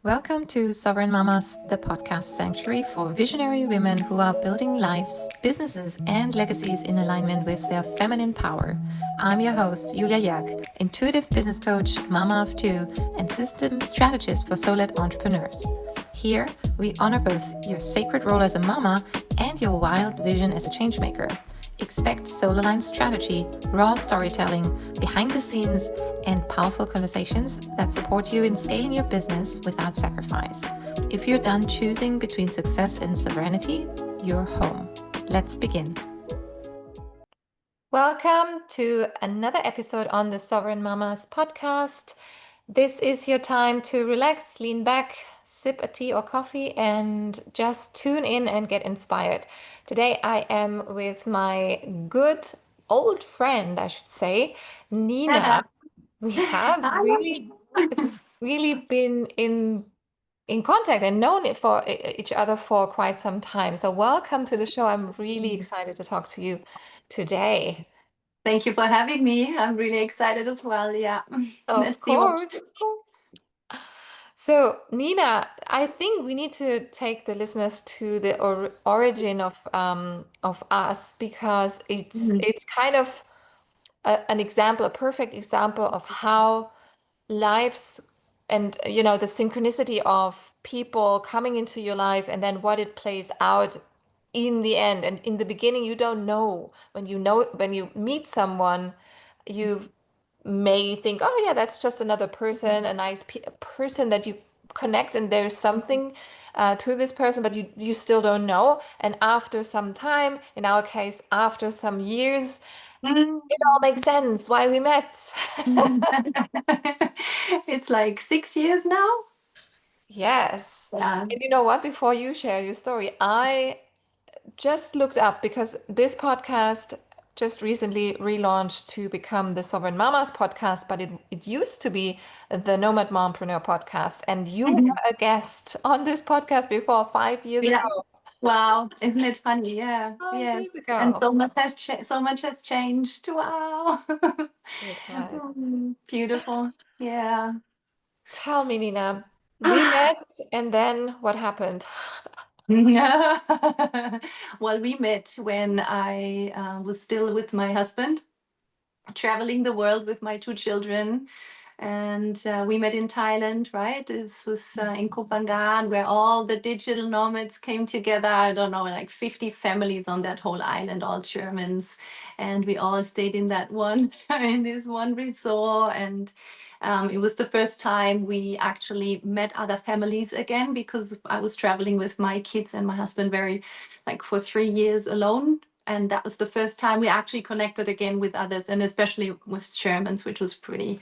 Welcome to Sovereign Mamas, the podcast sanctuary for visionary women who are building lives, businesses, and legacies in alignment with their feminine power. I'm your host, Julia Jörg, intuitive business coach, mama of two, and systems strategist for solo-led entrepreneurs. Here, we honor both your sacred role as a mama and your wild vision as a changemaker. Expect soul-aligned strategy, raw storytelling, behind the scenes, and powerful conversations that support you in scaling your business without sacrifice. If you're done choosing between success and sovereignty, you're home. Let's begin. Welcome to another episode on the Sovereign Mamas podcast. This is your time to relax, lean back, sip a tea or coffee, and just tune in and get inspired. Today I am with my good old friend, I should say, Nina. We have really been in contact and known it for each other for quite some time. So welcome to the show. I'm really excited to talk to you today. Thank you for having me. I'm really excited as well. Yeah. Of course. So, Nina, I think we need to take the listeners to the origin of us, because it's kind of an example, a perfect example of how lives and the synchronicity of people coming into your life and then what it plays out in the end. And in the beginning, you don't know. When you meet someone, you may think, oh yeah, that's just another person, a nice person that you connect, and there's something to this person, but you still don't know. And after some time, in our case, after some years, it all makes sense why we met. It's like 6 years now. Yes. Yeah. And you know what? Before you share your story, I just looked up, because this podcast just recently relaunched to become the Sovereign Mamas podcast, but it used to be the Nomad Mompreneur podcast. And you were a guest on this podcast before 5 years Yeah. ago. Wow. Isn't it funny? Yeah. 5 years Yes. And ago. so much has changed. Wow. It has. Beautiful. Yeah. Tell me, Nina, we met, and then what happened? Well, we met when I was still with my husband, traveling the world with my two children. And we met in Thailand, right? This was in Koh Phangan, where all the digital nomads came together. I don't know, like 50 families on that whole island, all Germans. And we all stayed in that one, in this one resort. And it was the first time we actually met other families again, because I was traveling with my kids and my husband for 3 years alone. And that was the first time we actually connected again with others, and especially with Germans, which was pretty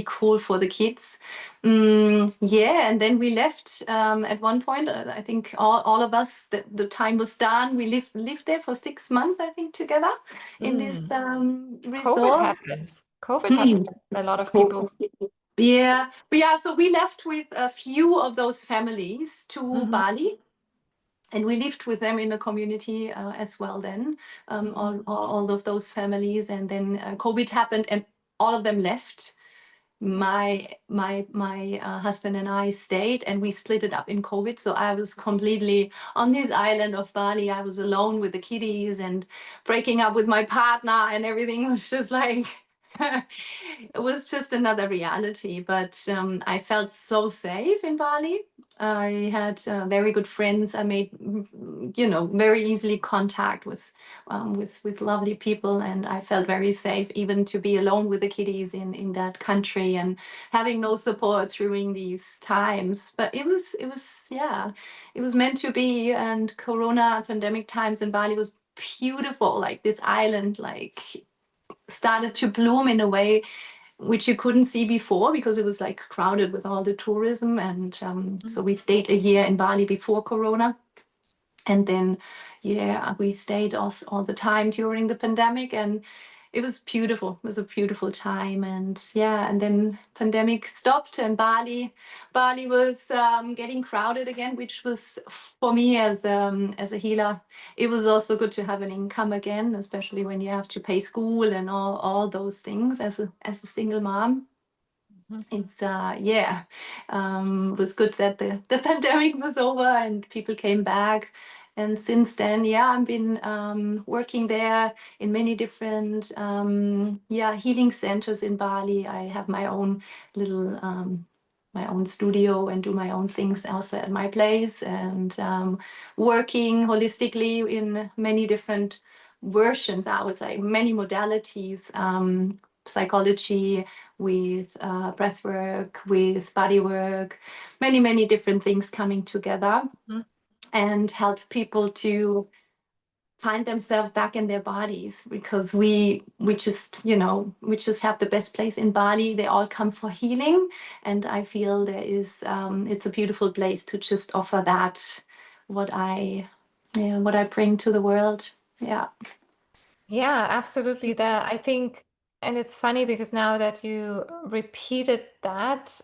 cool for the kids. Yeah, and then we left at one point. I think all of us, the time was done. We lived there for 6 months, I think, together in this COVID resort. happened. COVID happened. A lot of people. Yeah, but yeah. So we left with a few of those families to Bali. And we lived with them in the community as well then, all of those families. And then COVID happened and all of them left. My husband and I stayed, and we split it up in COVID. So I was completely on this island of Bali. I was alone with the kiddies and breaking up with my partner, and everything was just like, it was just another reality. But I felt so safe in Bali. I had very good friends. I made, very easily contact with lovely people, and I felt very safe even to be alone with the kiddies in that country and having no support during these times. But it was it was meant to be. And Corona pandemic times in Bali was beautiful. Like this island, like started to bloom in a way which you couldn't see before, because it was like crowded with all the tourism. And so we stayed a year in Bali before Corona. And then, yeah, we stayed all the time during the pandemic, and it was beautiful. It was a beautiful time. And yeah, and then pandemic stopped, and Bali was getting crowded again, which was for me as a healer. It was also good to have an income again, especially when you have to pay school and all those things as a single mom. Mhm. It's yeah, it was good that the pandemic was over and people came back. And since then, yeah, I've been working there in many different yeah, healing centers in Bali. I have my own little my own studio and do my own things also at my place, and working holistically in many different versions, I would say, many modalities, psychology, with breath work, with body work, many, many different things coming together, Mhm. and help people to find themselves back in their bodies, because we just, you know, we just have the best place in Bali. They all come for healing, and I feel there is it's a beautiful place to just offer that, what I, yeah, what I bring to the world. Yeah. Yeah, absolutely. That I think, and it's funny because now that you repeated that,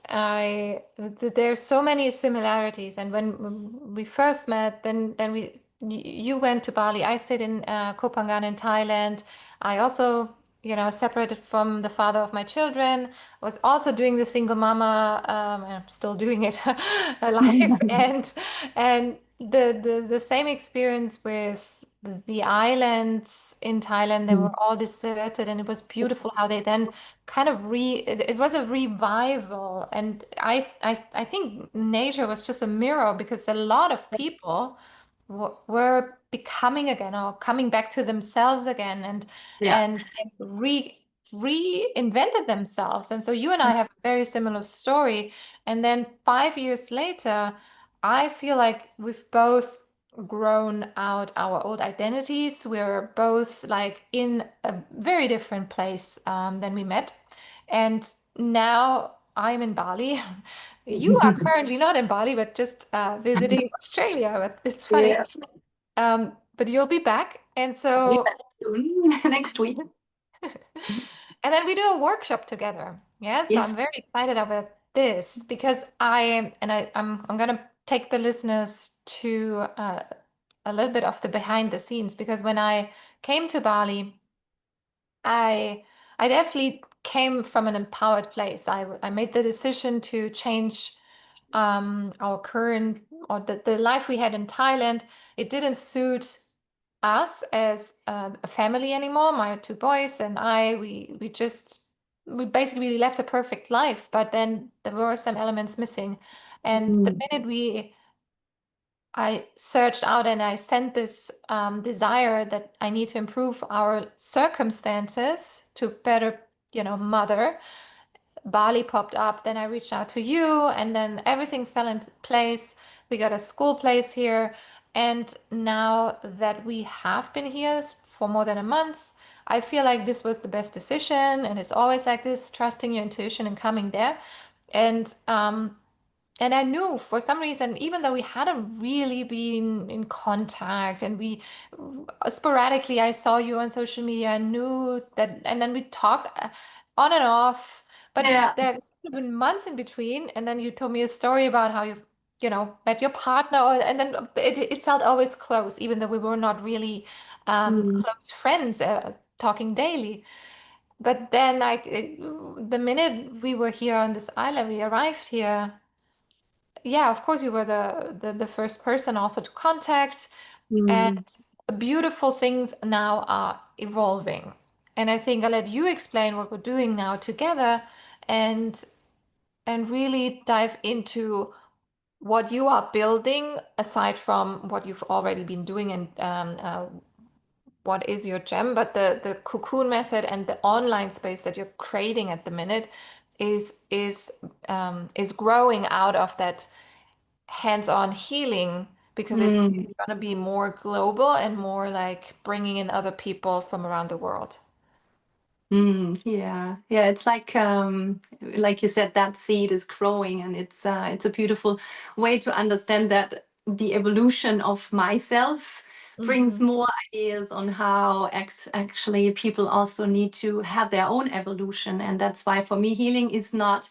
there's so many similarities. And when we first met, then you went to Bali. I stayed in Koh Phangan in Thailand. I also, separated from the father of my children. Was also doing the single mama, and I'm still doing it, life, and the same experience with the islands in Thailand. They were all deserted, and it was beautiful how they then kind of it was a revival. And I think nature was just a mirror, because a lot of people were becoming again, or coming back to themselves again, Yeah. and reinvented themselves. And so you and I have a very similar story. And then 5 years later, I feel like we've both grown out our old identities. We're both like in a very different place than we met. And now I'm in Bali. You are currently not in Bali, but just visiting Australia. But it's funny. Yeah. But you'll be back. And I'll be so, back soon, next week. and then we do a workshop together. Yeah. So I'm very Yes. excited about this, because I'm gonna take the listeners to a little bit of the behind the scenes, because when I came to Bali, I I definitely came from an empowered place. I made the decision to change our current, or the life we had in Thailand. It didn't suit us as a family anymore. My two boys and I, we basically left a perfect life, but then there were some elements missing. And the Mm. minute I searched out and I sent this desire that I need to improve our circumstances to better, mother. Bali popped up. Then I reached out to you, and then everything fell into place. We got a school place here. And now that we have been here for more than a month, I feel like this was the best decision. And it's always like this, trusting your intuition and coming there. And I knew for some reason, even though we hadn't really been in contact, and we sporadically, I saw you on social media, I knew that, and then we talked on and off, but Yeah. there could have been months in between. And then you told me a story about how met your partner, and then it felt always close, even though we were not really Mm. close friends, talking daily. But then, the minute we were here on this island, we arrived here. Yeah, of course, you were the first person also to contact, and Mm. beautiful things now are evolving. And I think I'll let you explain what we're doing now together, and really dive into what you are building aside from what you've already been doing, and what is your gem. But the cocoon method and the online space that you're creating at the minute is growing out of that hands-on healing, because Mm. it's going to be more global and more like bringing in other people from around the world. Mm, yeah, yeah. It's like you said, that seed is growing, and it's a beautiful way to understand that the evolution of myself brings Hmm. more ideas on how actually people also need to have their own evolution, and that's why for me healing is not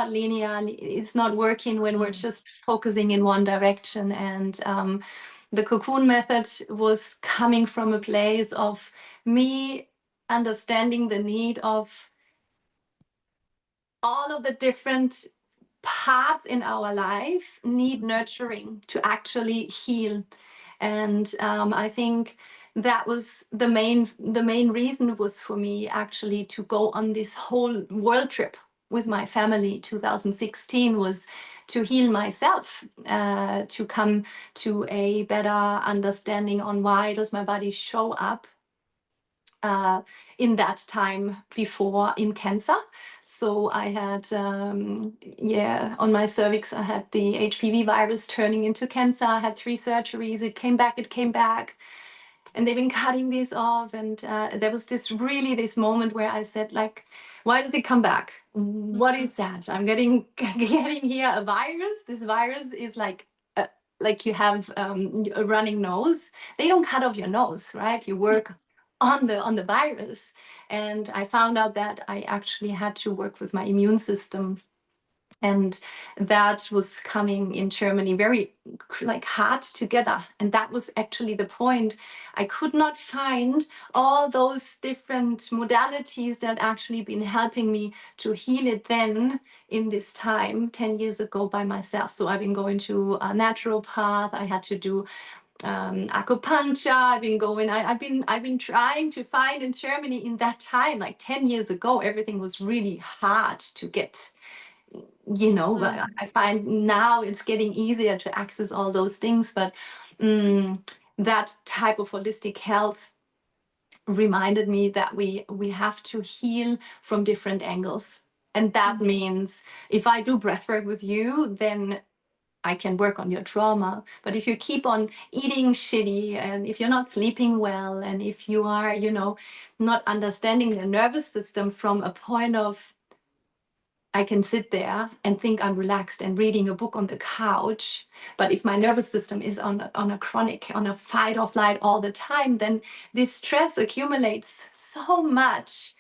linear. It's not working when we're just focusing in one direction, and the cocoon method was coming from a place of me understanding the need of all of the different parts in our life need nurturing to actually heal. And I think that was the main reason was for me actually to go on this whole world trip with my family. 2016 was to heal myself, to come to a better understanding on why does my body show up in that time before in cancer. So I had, on my cervix, I had the HPV virus turning into cancer. I had 3 surgeries. It came back, and they've been cutting this off. And there was this moment where I said, like, why does it come back? What is that? I'm getting here a virus. This virus is like you have a running nose. They don't cut off your nose, right? You work on the virus. And I found out that I actually had to work with my immune system, and that was coming in Germany very like hard together. And that was actually the point. I could not find all those different modalities that actually been helping me to heal it then in this time 10 years ago by myself. So I've been going to a naturopath. I had to do acupuncture. I've been trying to find in Germany in that time, like 10 years ago. Everything was really hard to get, but I find now it's getting easier to access all those things. But that type of holistic health reminded me that we have to heal from different angles. And that means if I do breathwork with you, then I can work on your trauma. But if you keep on eating shitty, and if you're not sleeping well, and if you are, not understanding the nervous system from a point of, I can sit there and think I'm relaxed and reading a book on the couch. But if my nervous system is on a fight or flight all the time, then this stress accumulates so much.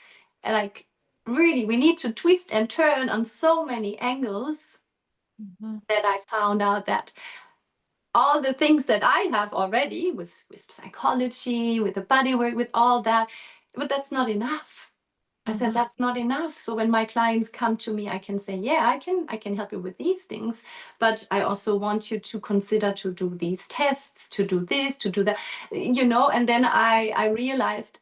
Like, really, we need to twist and turn on so many angles that I found out that all the things that I have already with psychology, with the body work, with all that, but that's not enough. I said, that's not enough. So when my clients come to me, I can say, yeah, I can help you with these things, but I also want you to consider to do these tests, to do this, to do that, and then I realized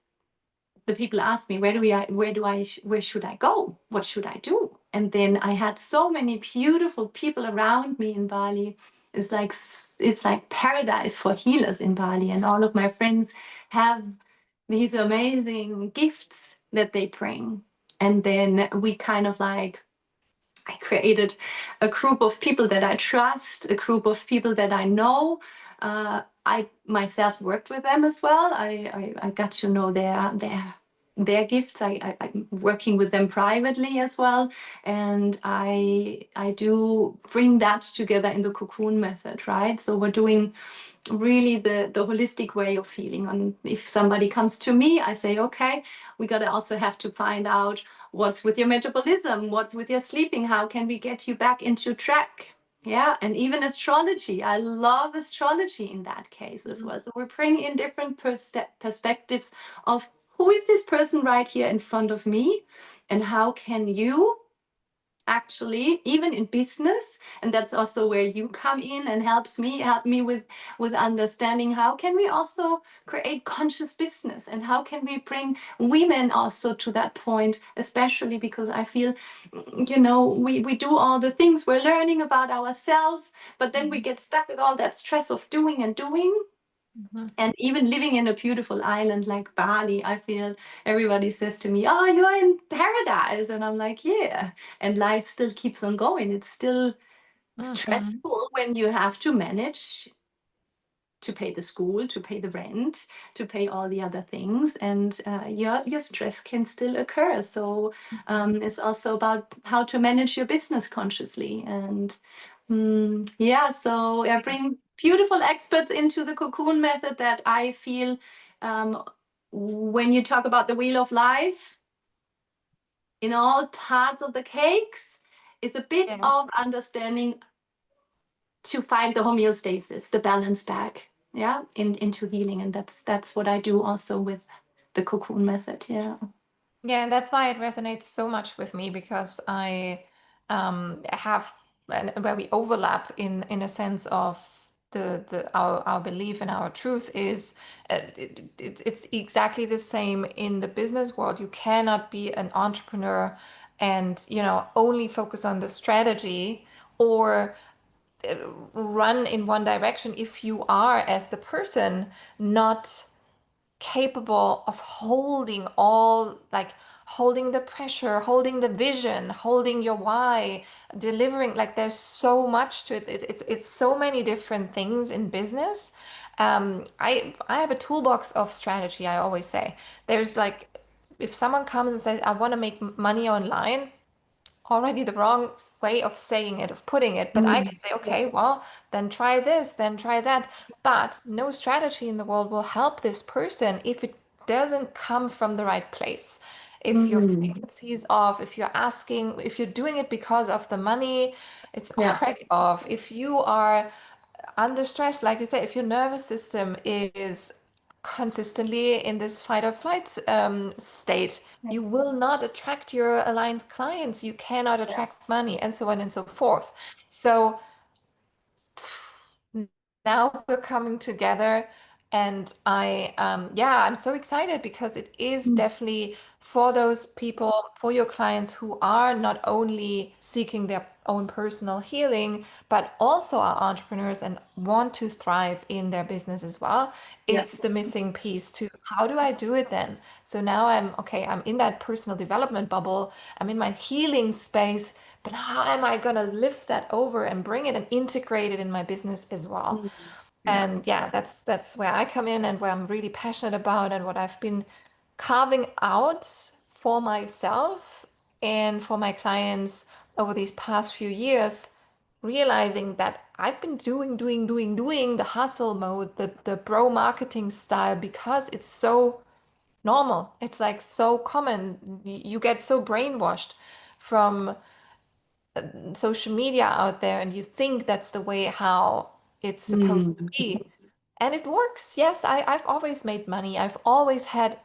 the people asked me, where should I go? What should I do? And then I had so many beautiful people around me in Bali. It's like paradise for healers in Bali. And all of my friends have these amazing gifts that they bring. And then we kind of like, I created a group of people that I trust, a group of people that I know. I myself worked with them as well. I got to know their gifts. I'm working with them privately as well, and I do bring that together in the cocoon method, right? So we're doing really the holistic way of healing. And if somebody comes to me, I say, okay, we gotta also have to find out what's with your metabolism, what's with your sleeping, how can we get you back into track. Yeah, and even astrology. I love astrology in that case as well. So we bring in different perspectives of who is this person right here in front of me, and how can you actually, even in business, and that's also where you come in and help me with understanding how can we also create conscious business, and how can we bring women also to that point, especially because I feel, we do all the things, we're learning about ourselves, but then we get stuck with all that stress of doing and doing. And even living in a beautiful island like Bali, I feel everybody says to me, oh, you're in paradise. And I'm like, yeah. And life still keeps on going. It's still stressful when you have to manage to pay the school, to pay the rent, to pay all the other things. And your stress can still occur. So it's also about how to manage your business consciously. And so I bring beautiful experts into the cocoon method that I feel, when you talk about the wheel of life, in all parts of the cakes, is a bit Yeah. of understanding to find the homeostasis, the balance back, into healing. And that's what I do also with the cocoon method. Yeah. Yeah, and that's why it resonates so much with me because I have where we overlap in a sense of our belief and our truth is it's exactly the same in the business world. You cannot be an entrepreneur and only focus on the strategy or run in one direction if you are as the person not capable of holding all, like holding the pressure, holding the vision, holding your why, delivering. Like there's so much to it. It's so many different things in business. I have a toolbox of strategy. I always say there's like if someone comes and says I want to make money online, already the wrong way of saying it, of putting it. But I Mm. can say, Yeah. okay, well, then try this, then try that. But no strategy in the world will help this person if it doesn't come from the right place. If your Mm. frequency is off, if you're asking, if you're doing it because of the money, it's Yeah. already off. If you are under stress, like you say, if your nervous system is consistently in this fight or flight state, you will not attract your aligned clients. You cannot Yeah. attract money, and so on and so forth. So now we're coming together, and I'm so excited because it is Mm. definitely for those people, for your clients who are not only seeking their own personal healing but also are entrepreneurs and want to thrive in their business as well. Yeah. It's the missing piece to how do I do it then? So now I'm okay, I'm in that personal development bubble, I'm in my healing space, but how am I going to lift that over and bring it and integrate it in my business as well? Mm. Yeah. And yeah, that's where I come in and where I'm really passionate about and what I've been carving out for myself and for my clients over these past few years, realizing that I've been doing the hustle mode, the bro marketing style because it's so normal. It's like so common. You get so brainwashed from social media out there and you think that's the way how it's supposed to Mm. be. And it works. Yes, I've always made money. I've always had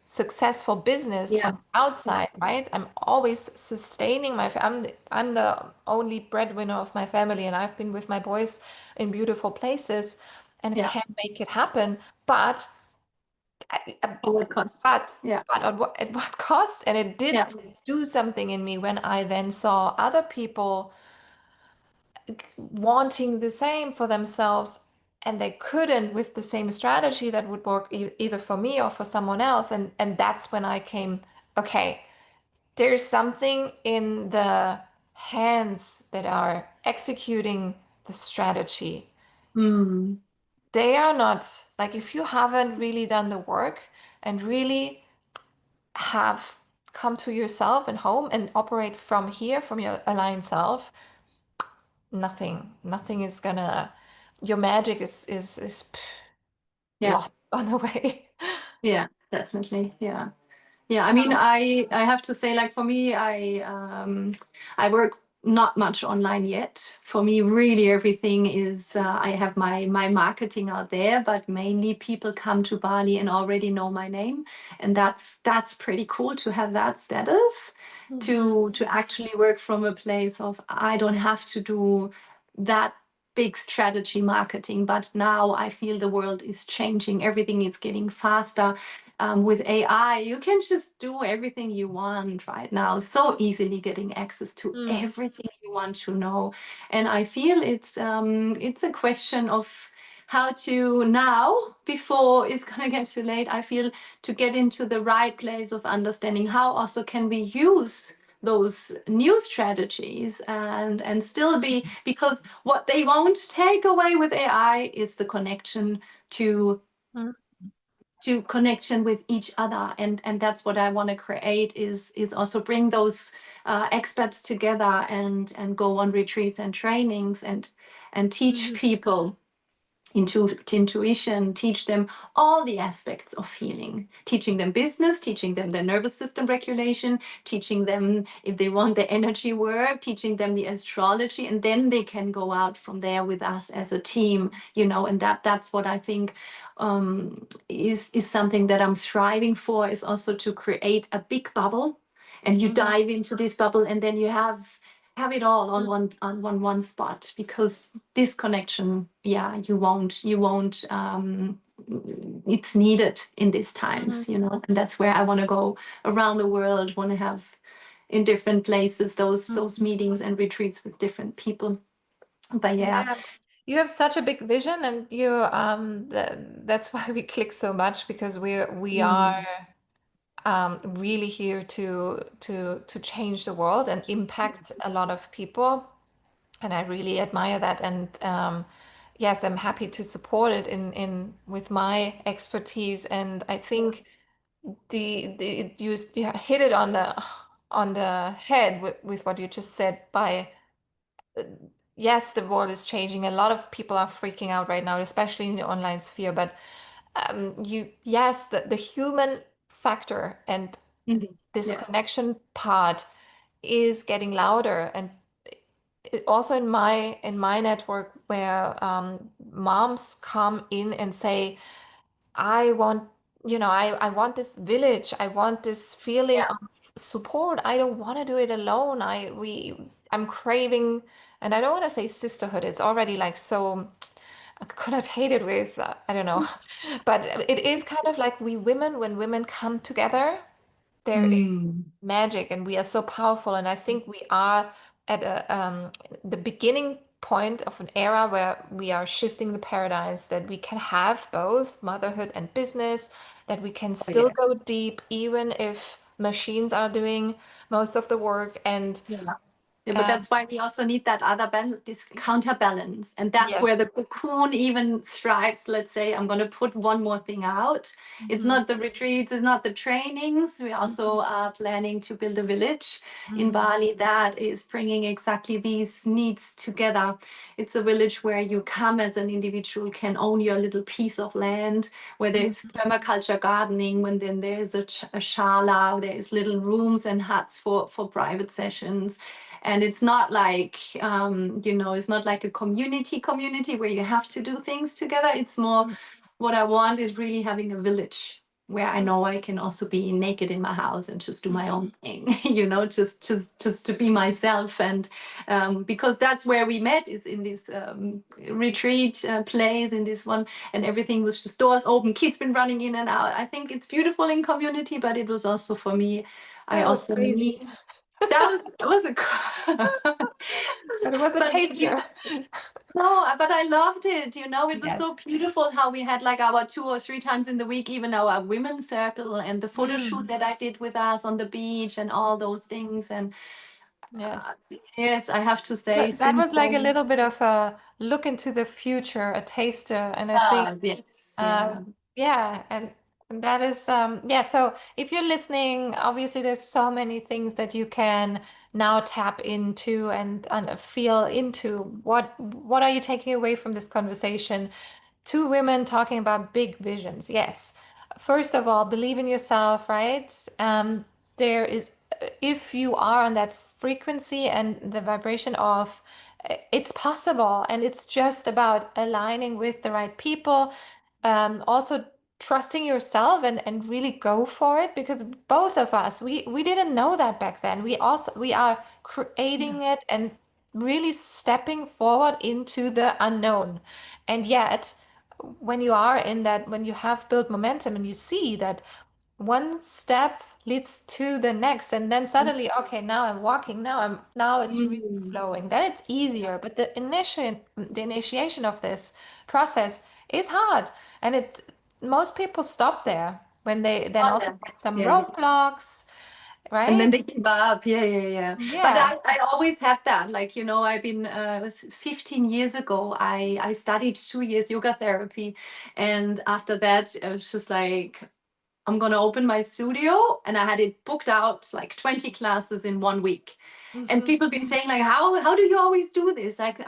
successful business on Yeah. the outside, right? I'm always sustaining I'm the only breadwinner of my family, and I've been with my boys in beautiful places and Yeah. can make it happen. But At what cost? but Yeah. at what cost? And it Yeah. did do something in me when I then saw other people wanting the same for themselves and they couldn't with the same strategy that would work either for me or for someone else. And that's when I came, okay, there's something in the hands that are executing the strategy. Mm. They are not like if you haven't really done the work and really have come to yourself and home and operate from here, from your aligned self, nothing is gonna, your magic is Yeah. lost on the way. Yeah. Definitely. Yeah. Yeah, I mean, So, I have to say, like for me, I work not much online yet. For me, really everything is I have my marketing out there, but mainly people come to Bali and already know my name, and that's pretty cool to have that status, mhm, to actually work from a place of I don't have to do that big strategy marketing, but now I feel the world is changing, everything is getting faster with AI, you can just do everything you want right now, so easily getting access to mm, everything you want to know. And I feel it's a question of how to now, before it's gonna get too late, I feel to get into the right place of understanding how also can we use those new strategies and still be, because what they won't take away with AI is the connection to mm, connection with each other, and that's what I want to create, is also bring those experts together and go on retreats and trainings and teach mhm, people intuition, teach them all the aspects of healing, teaching them business, teaching them their nervous system regulation, teaching them if they want the energy work, teaching them the astrology, and then they can go out from there with us as a team, and that's what I think is something that I'm striving for, is also to create a big bubble, and you Mhm. dive into this bubble, and then you have it all on one spot, because this connection, yeah, you won't it's needed in these Mhm. times, and that's where I want to go around the world, want to have in different places those Mhm. meetings and retreats with different people. But yeah. Yeah, you have such a big vision, and that's why we click so much, because we are Mm. really here to change the world and impact a lot of people. And I really admire that. And yes, I'm happy to support it in with my expertise. And I think you hit it on the head with what you just said. By yes, the world is changing. A lot of people are freaking out right now, especially in the online sphere. But yes, the human factor and Mhm. this Yeah. connection part is getting louder. And also in my network, where moms come in and say, I want, I want this village, I want this feeling Yeah. of support, I don't want to do it alone, I'm craving. And I don't want to say sisterhood, it's already like so connotated with I don't know, but it is kind of like, we women, when women come together, there is Mm. magic, and we are so powerful. And I think we are at the beginning point of an era where we are shifting the paradigms, that we can have both motherhood and business, that we can Oh still yeah. go deep even if machines are doing most of the work. And Yeah. Yeah, but um, that's why we also need that other this counterbalance. And that's yeah. where the cocoon even thrives. Let's say I'm going to put one more thing out. It's Mhm. not the retreats, it's not the trainings. We also Mhm. are planning to build a village in Mhm. Bali that is bringing exactly these needs together. It's a village where you come as an individual, can own your little piece of land, where there's Mhm. permaculture gardening, when then there's a shala, there's little rooms and huts for private sessions. And it's not like it's not like a community where you have to do things together. It's more, what I want is really having a village where I know I can also be naked in my house and just do my Mhm. own thing, just to be myself. And because that's where we met, is in this retreat place, in this one, and everything was just doors open, kids been running in and out. I think it's beautiful in community, but it was also for me, I That was also crazy. need that was a But it was a but taster. no, but I loved it. It was so Yes. beautiful how we had like our 2 or 3 times in the week, even our women's circle, and the photo shoot Mm. that I did with us on the beach and all those things. And uh, Yes. yes, I have to say, That since was like a then, little bit of a look into the future, a taster. And I think, yes, uh, yeah. yeah, and that is, yeah. So if you're listening, obviously there's so many things that you can now tap into and feel into. What are you taking away from this conversation? Two women talking about big visions. Yes. First of all, believe in yourself, right? There is, if you are on that frequency and the vibration of it's possible, and it's just about aligning with the right people. Also trusting yourself and really go for it, because both of us, we didn't know that back then. We are creating it and really stepping forward into the unknown. And yet, when you are in that, when you have built momentum and you see that one step leads to the next, and then suddenly, okay, now I'm walking, now it's really Mm. flowing, then it's easier. But the initiation of this process is hard. And most people stop there when they then Oh, also yeah. get some Yeah. roadblocks, And then right? they give up. Yeah, yeah, yeah. But Yeah. I always had that. Like, I've been, it was 15 years ago, I studied 2 years yoga therapy. And after that, I was just like, I'm going to open my studio. And I had it booked out like 20 classes in one week. And Hmm. people been saying like, how do you always do this? Like,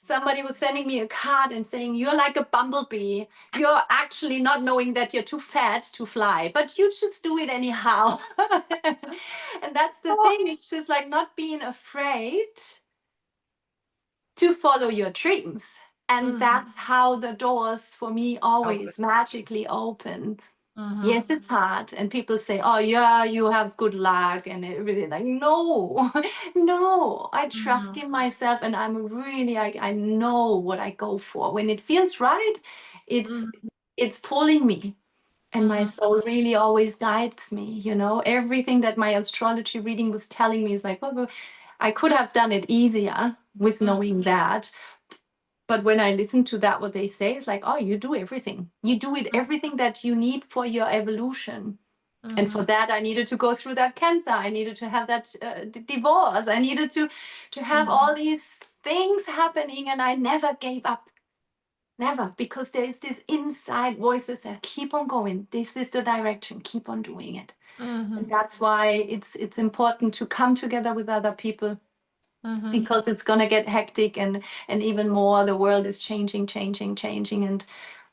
somebody was sending me a card and saying, "You're like a bumblebee. You're actually not knowing that you're too fat to fly, but you just do it anyhow." And that's the Oh, thing. It's just like not being afraid to follow your dreams. And mm, that's how the doors for me open. always magically open. Mm-hmm. Yes, it's hard. And people say, "Oh, yeah, you have good luck," and everything. Like, no, no, I trust Mm-hmm. in myself and I'm really, I know what I go for. When it feels right, it's Mm-hmm. it's pulling me. And my Mm-hmm. soul really always guides me, you know. Everything that my astrology reading was telling me is like, oh, I could have done it easier with knowing that. But when I listen to that, what they say is like, oh, you do everything. You do it everything that you need for your evolution. And Mm-hmm. for that, I needed to go through that cancer. I needed to have that divorce. I needed to have all these things happening, and I never gave up. Never, because there is this inside voices that keep on going. This is the direction. Keep on doing it. Mm-hmm. And that's why it's important to come together with other people, Mm-hmm. because it's gonna get hectic, and even more the world is changing, changing, changing, and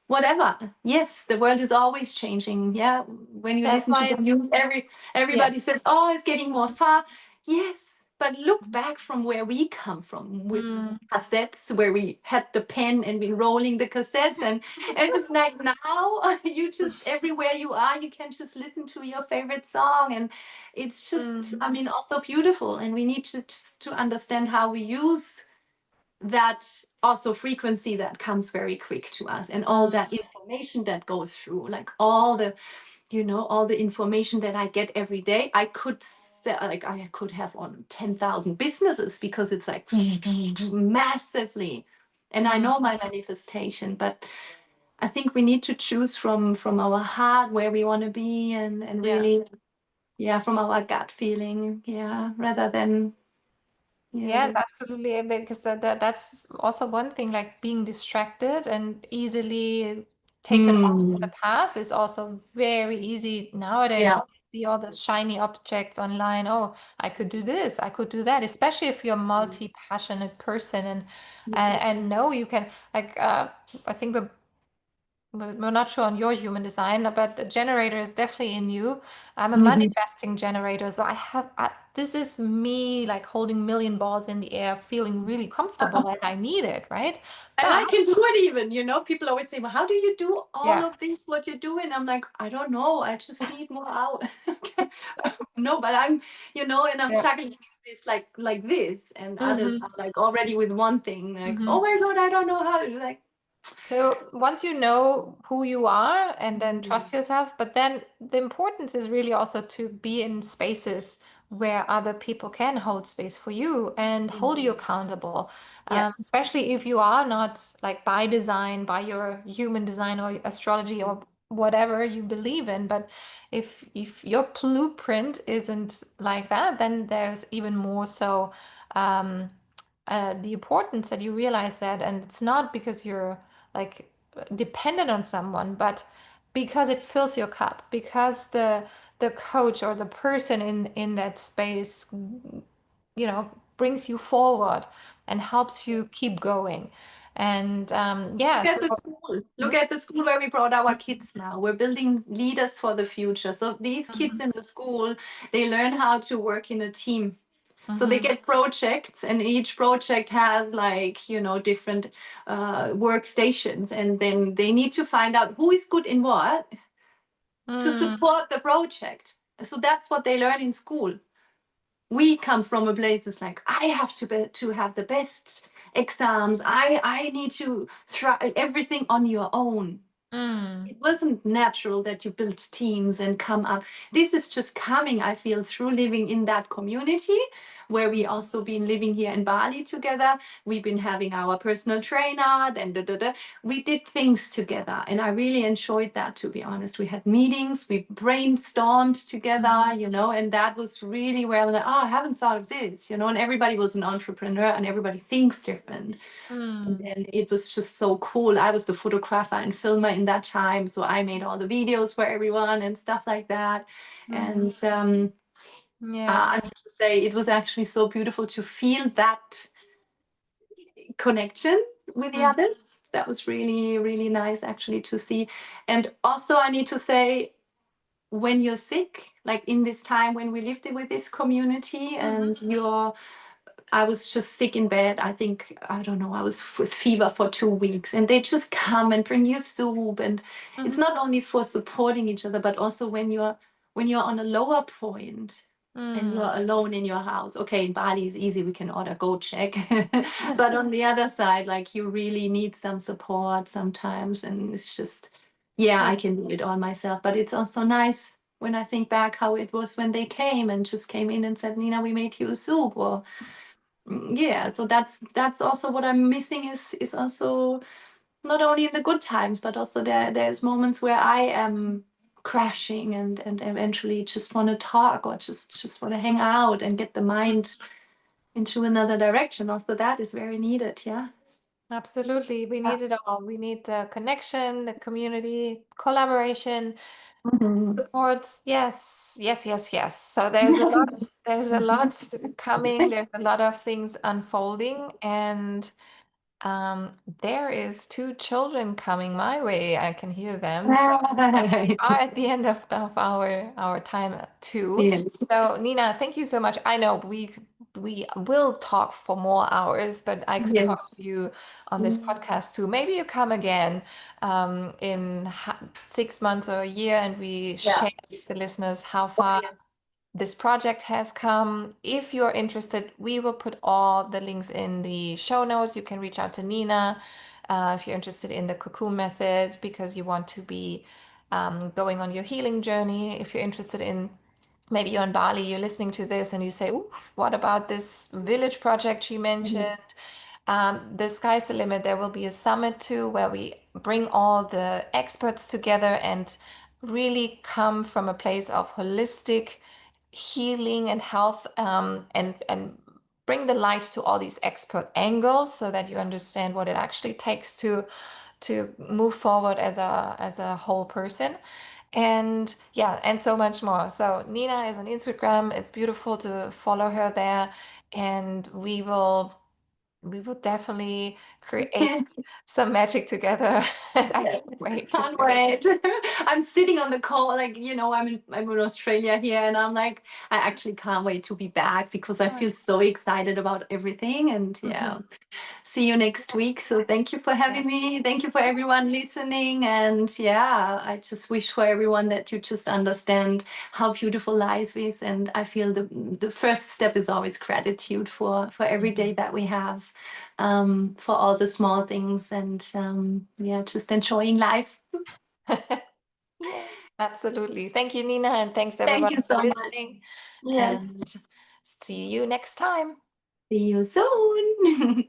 whatever. Yes, the world is always changing. Yeah, when you That's listen to why the it's, news, yeah. everybody says, "Oh, it's getting more far." Yes, but look back from where we come from with Mm, cassettes, where we had the pen and we rolling the cassettes, and it's like now you just everywhere you are, you can just listen to your favorite song, and it's just, mm, I mean, also beautiful. And we need to just to understand how we use that also frequency that comes very quick to us, and all mm, that information that goes through, like all the, you know, all the information that I get every day. I could say, like, I could have on 10,000 businesses, because it's like massively. And I mm, know my manifestation, but I think we need to choose from our heart where we want to be, and yeah. really, yeah, from our gut feeling, yeah, rather than, yeah, Yes, absolutely. Because that's also one thing, like being distracted and easily taken off the mm, path is also very easy nowadays. yeah. When you see all the shiny objects online. Oh, I could do this, I could do that, especially if you're a multi-passionate person and know you can like I think we're not sure on your human design, but the generator is definitely in you. I'm a Mhm. manifesting generator, so this is me like holding million balls in the air, feeling really comfortable, and I need it, right? And But I can do it even, you know, people always say, "Well, how do you do all yeah, of this, what you're doing?" I'm like, I don't know. I just need more out. No, but I'm, you know, and I'm yeah. juggling this like this, and others Hmm. are like already with one thing, like, Hmm. "Oh my God, I don't know how to," like, So once you know who you are and then mm, trust yourself, but then the importance is really also to be in spaces where other people can hold space for you and hold you mm, accountable. yes. Especially if you are not like by design, by your human design or astrology or whatever you believe in. But if your blueprint isn't like that, then there's even more so um, the importance that you realize that, and it's not because you're like dependent on someone, but because it fills your cup, because the coach or the person in that space, brings you forward and helps you keep going. And yeah, Look at so the school. Look mm, at the school where we brought our kids now. We're building leaders for the future. So these kids mhm, in the school, they learn how to work in a team. So they mhm, get projects, and each project has, like, you know, different workstations, and then they need to find out who is good in what to mm, support the project. So that's what they learn in school. We come from a place it's like, I have to have the best exams. I need to try everything on your own. mm, It wasn't natural that you built teams and come up. This is just coming, I feel, through living in that community, where we also been living here in Bali together. We've been having our personal trainer, then da, da, da. We did things together, and I really enjoyed that, to be honest. We had meetings, we brainstormed mhm, together, you know, and that was really where I was like, oh, I haven't thought of this, you know, and everybody was an entrepreneur and everybody thinks different. mm, And it was just so cool. I was the photographer and filmer in that time, so I made all the videos for everyone and stuff like that. mhm. And I Yes. have to say, it was actually so beautiful to feel that connection with the Mm, others. That was really, really nice actually to see. And also, I need to say, when you're sick, like in this time when we lived with this community mhm, and I was just sick in bed. I think, I don't know, I was with fever for 2 weeks, and they just come and bring you soup. And it's mhm, not only for supporting each other, but also when you're on a lower point and mm. you're alone in your house. Okay, in Bali is easy, we can order go check. But on the other side, like you really need some support sometimes. And it's just, yeah, Yeah, I can do it all myself. But it's also nice when I think back how it was when they came and just came in and said, Nina, we made you a soup, or yeah, so that's also what I'm missing, is also not only in the good times, but also there's moments where I am crashing and eventually just want to talk, or just want to hang out and get the mind into another direction. Also that is very needed. Yeah. absolutely. We Yeah. need it all. We need the connection, the community, collaboration, Mhm. supports. Yes, yes, yes, yes. So there's a lot coming. There's a lot of things unfolding, and there is two children coming my way. I can hear them. So and we Right. are at the end of our time too. Yes. So Nina, thank you so much. I know we will talk for more hours, but I could talk to Yes. you on this podcast too. Maybe you come again in 6 months or a year, and we Yeah. share with the listeners how Oh, far yes. this project has come. If you're interested, we will put all the links in the show notes. You can reach out to Nina if you're interested in the cocoon method because you want to be going on your healing journey. If you're interested in maybe you're in Bali, you're listening to this and you say, "Oof, what about this village project she Mhm. mentioned?" The sky's the limit. There will be a summit too where we bring all the experts together and really come from a place of holistic healing and health, and bring the light to all these expert angles so that you understand what it actually takes to move forward as a whole person. And yeah, and so much more. So Nina is on Instagram. It's beautiful to follow her there, and we will definitely create some magic together. And I Yes, can't wait to can't share it. wait. I'm sitting on the call, like, I'm in Australia here, and I'm like, I actually can't wait to be back because I feel so excited about everything. And yeah, Mhm. see you next week. So thank you for having Yes. me. Thank you for everyone listening. And yeah, I just wish for everyone that you just understand how beautiful life is. And I feel the first step is always gratitude for every day that we have, for all the small things, and yeah, just enjoying life. Yeah, absolutely. Thank you, Nina, and thanks Thank everyone you for so much. listening. Yes. And see you next time. See you soon.